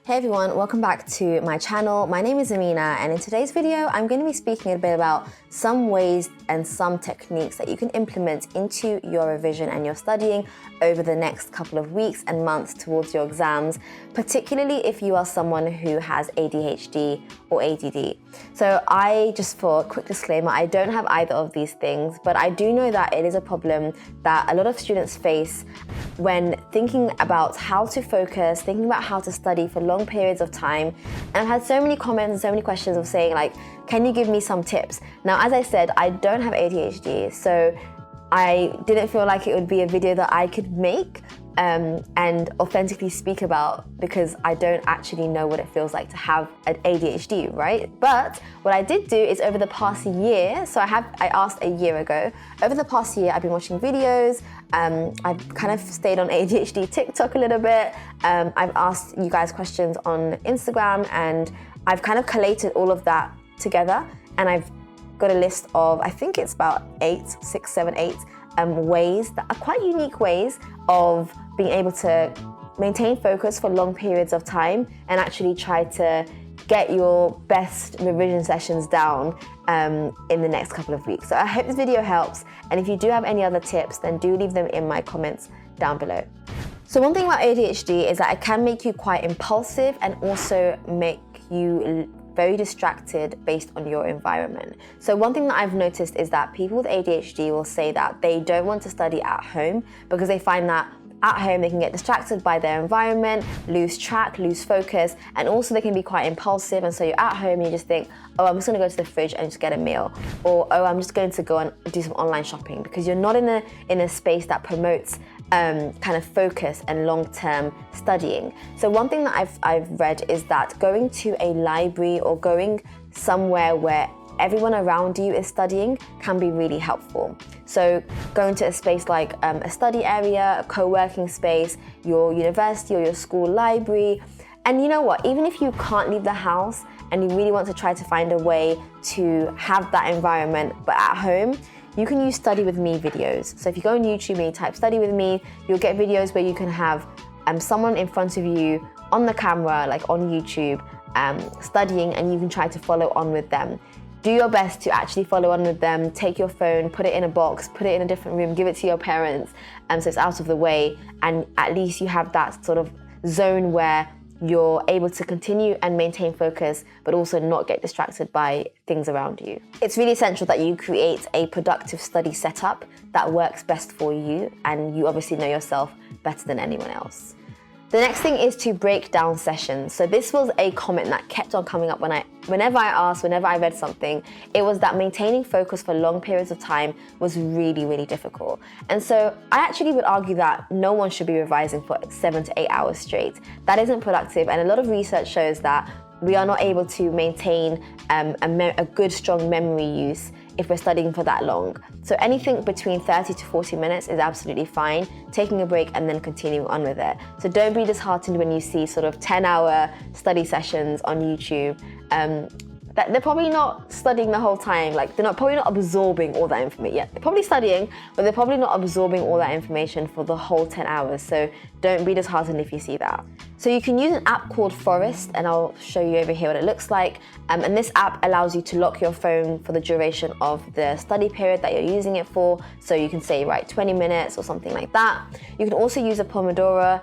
Hey everyone, welcome back to my channel. My name is Amina, and in today's video, I'm going to be speaking a bit about some ways and some techniques that you can implement into your revision and your studying over the next couple of weeks and months towards your exams, particularly if you are someone who has ADHD or ADD. So just for a quick disclaimer, I don't have either of these things, but I do know that it is a problem that a lot of students face when thinking about how to focus, thinking about how to study for long periods of time. And I've had so many comments and so many questions of saying like, can you give me some tips? Now, as I said, I don't have ADHD, so I didn't feel like it would be a video that I could make and authentically speak about, because I don't actually know what it feels like to have an ADHD, right? But what I did do is over the past year, so I asked a year ago, over the past year I've been watching videos, I've kind of stayed on ADHD TikTok a little bit, I've asked you guys questions on Instagram, and I've kind of collated all of that together, and I've got a list of, I think it's about 8 ways that are quite unique ways of being able to maintain focus for long periods of time and actually try to get your best revision sessions down in the next couple of weeks. So I hope this video helps, and if you do have any other tips, then do leave them in my comments down below. So one thing about ADHD is that it can make you quite impulsive and also make you very distracted based on your environment. So one thing that I've noticed is that people with ADHD will say that they don't want to study at home because they find that at home they can get distracted by their environment, lose track, lose focus, and also they can be quite impulsive. And so you're at home and you just think, oh, I'm just gonna go to the fridge and just get a meal, or oh, I'm just going to go and do some online shopping, because you're not in a space that promotes kind of focus and long-term studying. So one thing that I've read is that going to a library or going somewhere where everyone around you is studying can be really helpful. So going to a space like a study area, a co-working space, your university or your school library. And you know what, even if you can't leave the house and you really want to try to find a way to have that environment but at home, you can use study with me videos. So if you go on YouTube and you type study with me, you'll get videos where you can have someone in front of you on the camera, like on YouTube, studying, and you can try to follow on with them. Do your best to actually follow on with them. Take your phone, put it in a box, put it in a different room, give it to your parents, so it's out of the way, and at least you have that sort of zone where you're able to continue and maintain focus, but also not get distracted by things around you. It's really essential that you create a productive study setup that works best for you, and you obviously know yourself better than anyone else. The next thing is to break down sessions. So this was a comment that kept on coming up whenever I read something. It was that maintaining focus for long periods of time was really, really difficult. And so I actually would argue that no one should be revising for 7 to 8 hours straight. That isn't productive, and a lot of research shows that we are not able to maintain a good, strong memory use if we're studying for that long. So anything between 30 to 40 minutes is absolutely fine, taking a break and then continuing on with it. So don't be disheartened when you see sort of 10-hour study sessions on YouTube. That they're probably not studying the whole time, like they're probably not absorbing all that information. Yeah, they're probably studying, but they're probably not absorbing all that information for the whole 10 hours. So don't be disheartened if you see that. So you can use an app called Forest, and I'll show you over here what it looks like. And this app allows you to lock your phone for the duration of the study period that you're using it for. So you can say, right, 20 minutes or something like that. You can also use a Pomodoro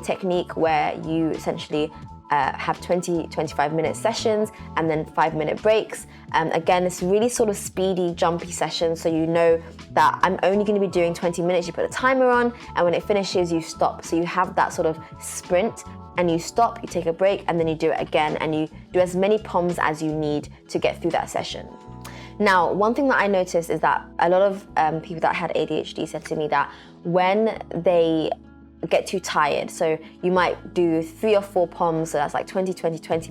technique where you essentially have 25 minute sessions and then 5-minute breaks. Again, it's really sort of speedy, jumpy sessions, so you know that I'm only going to be doing 20 minutes. You put a timer on, and when it finishes, you stop. So you have that sort of sprint, and you stop, you take a break, and then you do it again, and you do as many POMs as you need to get through that session. Now, one thing that I noticed is that a lot of people that had ADHD said to me that when they get too tired, so you might do 3 or 4 POMs, so that's like 20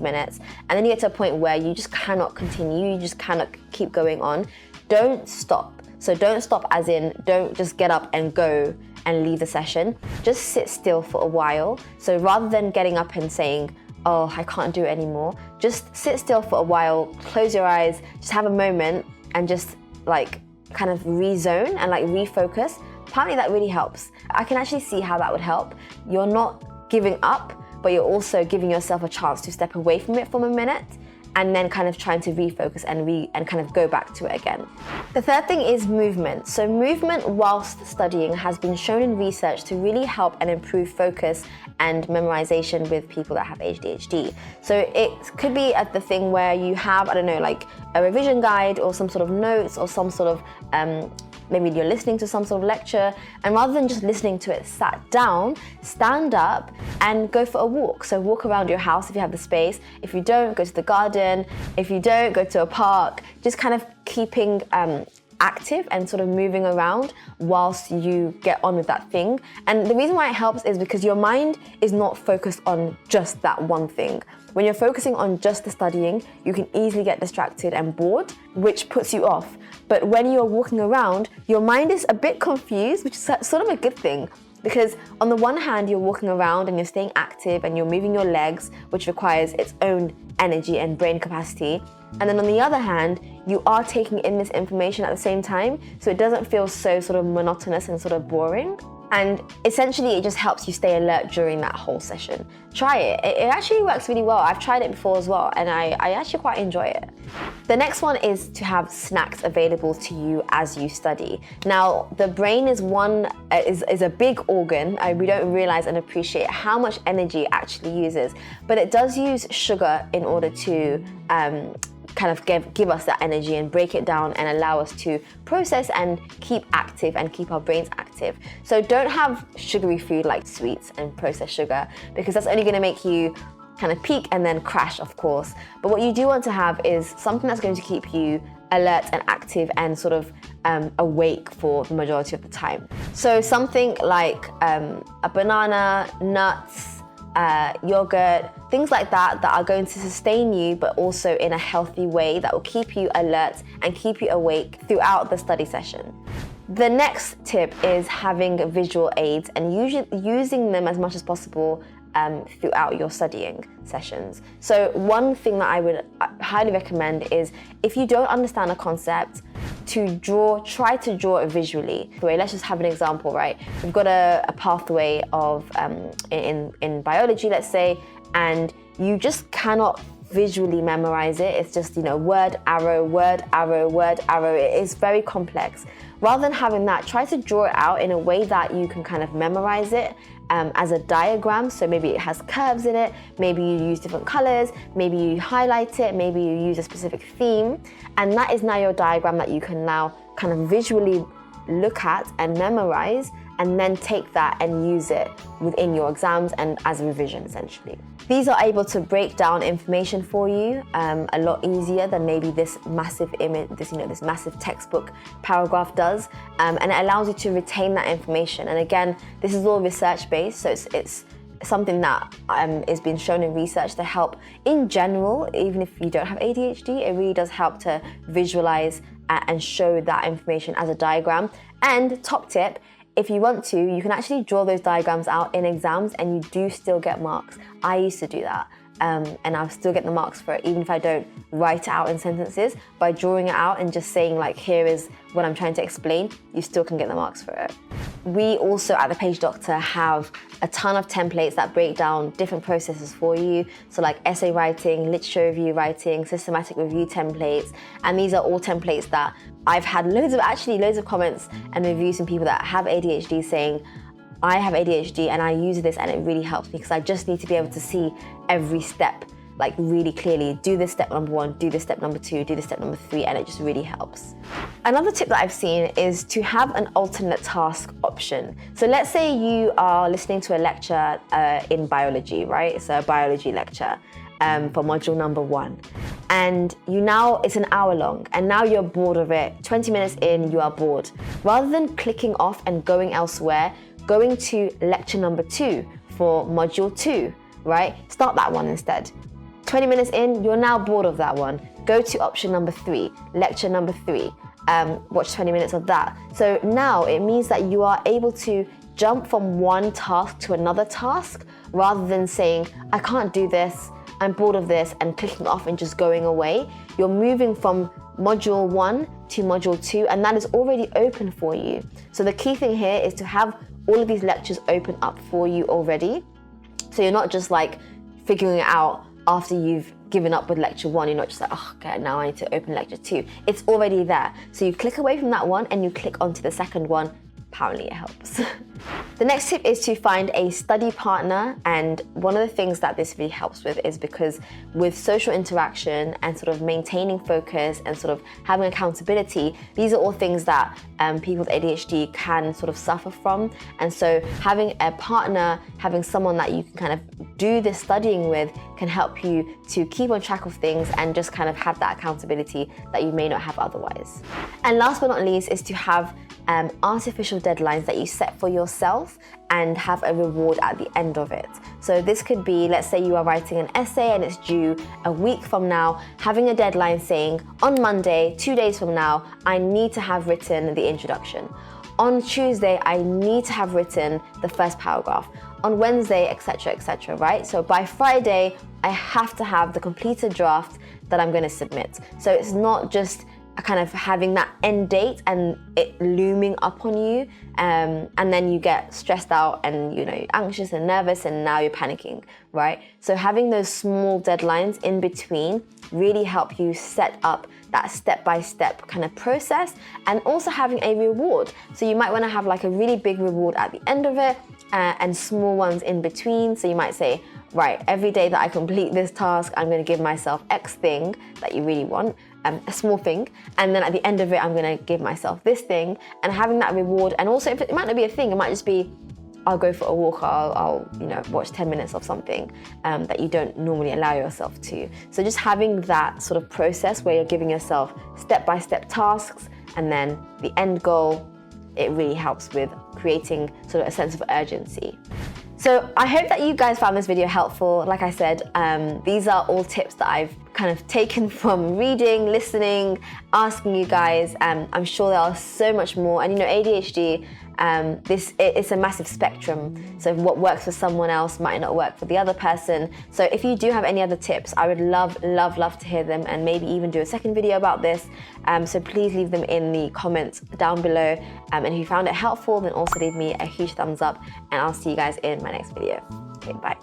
minutes, and then you get to a point where you just cannot continue, you just cannot keep going on. Don't stop. So don't stop as in don't just get up and go and leave the session. Just sit still for a while. So rather than getting up and saying, oh, I can't do it anymore, just sit still for a while, close your eyes, just have a moment and just like kind of rezone and like refocus. Apparently that really helps. I can actually see how that would help. You're not giving up, but you're also giving yourself a chance to step away from it for a minute and then kind of trying to refocus and kind of go back to it again. The third thing is movement. So movement whilst studying has been shown in research to really help and improve focus and memorization with people that have ADHD. So it could be at the thing where you have, I don't know, like a revision guide or some sort of notes or some sort of, maybe you're listening to some sort of lecture, and rather than just listening to it sat down, stand up and go for a walk. So walk around your house if you have the space. If you don't, go to the garden. If you don't, go to a park. Just kind of keeping active and sort of moving around whilst you get on with that thing. And the reason why it helps is because your mind is not focused on just that one thing. When you're focusing on just the studying, you can easily get distracted and bored, which puts you off. But when you're walking around, your mind is a bit confused, which is sort of a good thing. Because on the one hand, you're walking around and you're staying active and you're moving your legs, which requires its own energy and brain capacity. And then on the other hand, you are taking in this information at the same time, so it doesn't feel so sort of monotonous and sort of boring. And essentially, it just helps you stay alert during that whole session. Try it. It actually works really well. I've tried it before as well, and I actually quite enjoy it. The next one is to have snacks available to you as you study. Now, the brain is a big organ. We don't realize and appreciate how much energy it actually uses, but it does use sugar in order to kind of give us that energy and break it down and allow us to process and keep active and keep our brains active. So don't have sugary food like sweets and processed sugar, because that's only going to make you kind of peak and then crash, of course. But what you do want to have is something that's going to keep you alert and active and sort of awake for the majority of the time. So something like a banana, nuts, yogurt, things like that are going to sustain you, but also in a healthy way that will keep you alert and keep you awake throughout the study session. The next tip is having visual aids and using them as much as possible throughout your studying sessions. So one thing that I would highly recommend is, if you don't understand a concept, try to draw it visually. Let's just have an example, right? We've got a pathway of in biology, let's say, and you just cannot visually memorize it. It's just, word, arrow, word, arrow, word, arrow. It is very complex. Rather than having that, try to draw it out in a way that you can kind of memorize it as a diagram. So maybe it has curves in it, maybe you use different colors, maybe you highlight it, maybe you use a specific theme, and that is now your diagram that you can now kind of visually look at and memorize, and then take that and use it within your exams and as a revision, essentially. These are able to break down information for you a lot easier than maybe this massive image, this massive textbook paragraph does, and it allows you to retain that information. And again, this is all research-based, so it's something that is being shown in research to help in general. Even if you don't have ADHD, it really does help to visualize and show that information as a diagram. And top tip, if you want to, you can actually draw those diagrams out in exams and you do still get marks. I used to do that. And I'll still get the marks for it, even if I don't write it out in sentences. By drawing it out and just saying, like, here is what I'm trying to explain, you still can get the marks for it. We also at the Page Doctor have a ton of templates that break down different processes for you. So like essay writing, literature review writing, systematic review templates. And these are all templates that I've had loads of comments and reviews from people that have ADHD saying, I have ADHD and I use this and it really helps me because I just need to be able to see every step like really clearly. Do this step number 1, do this step number 2, do this step number 3, and it just really helps. Another tip that I've seen is to have an alternate task option. So let's say you are listening to a lecture in biology, right? It's a biology lecture for module number 1. And it's an hour long, and now you're bored of it. 20 minutes in, you are bored. Rather than clicking off and going elsewhere, going to lecture number 2 for module 2, right? Start that one instead. 20 minutes in, you're now bored of that one. Go to option number 3, lecture number 3. Watch 20 minutes of that. So now it means that you are able to jump from one task to another task rather than saying, I can't do this, I'm bored of this, and clicking off and just going away. You're moving from module 1 to module 2, and that is already open for you. So the key thing here is to have all of these lectures open up for you already, So you're not just like figuring it out after you've given up with lecture 1. You're not just like, oh, okay, now I need to open lecture 2. It's already there. So you click away from that one and you click onto the second one. Apparently it helps. The next tip is to find a study partner, and one of the things that this really helps with is because with social interaction and sort of maintaining focus and sort of having accountability, these are all things that people with ADHD can sort of suffer from. And so having a partner, having someone that you can kind of do this studying with can help you to keep on track of things and just kind of have that accountability that you may not have otherwise. And last but not least is to have artificial deadlines that you set for yourself and have a reward at the end of it. So this could be, let's say you are writing an essay and it's due a week from now, having a deadline saying on Monday, 2 days from now, I need to have written the introduction. On Tuesday, I need to have written the first paragraph. On Wednesday, etc., right? So by Friday, I have to have the completed draft that I'm going to submit. So it's not just kind of having that end date and it looming up on you, and then you get stressed out and you're anxious and nervous and now you're panicking, right? So having those small deadlines in between really help you set up that step-by-step kind of process, and also having a reward. So you might want to have like a really big reward at the end of it, and small ones in between. So you might say, right, every day that I complete this task, I'm going to give myself X thing that you really want, a small thing, and then at the end of it, I'm going to give myself this thing, and having that reward. And also, if it might not be a thing, it might just be, I'll go for a walk, I'll watch 10 minutes of something that you don't normally allow yourself to. So just having that sort of process where you're giving yourself step-by-step tasks and then the end goal, it really helps with creating sort of a sense of urgency. So I hope that you guys found this video helpful. Like I said, these are all tips that I've kind of taken from reading, listening, asking you guys. I'm sure there are so much more. And ADHD, it's a massive spectrum. So what works for someone else might not work for the other person. So if you do have any other tips, I would love to hear them, and maybe even do a second video about this. So please leave them in the comments down below. And if you found it helpful, then also leave me a huge thumbs up, and I'll see you guys in my next video. Okay, bye.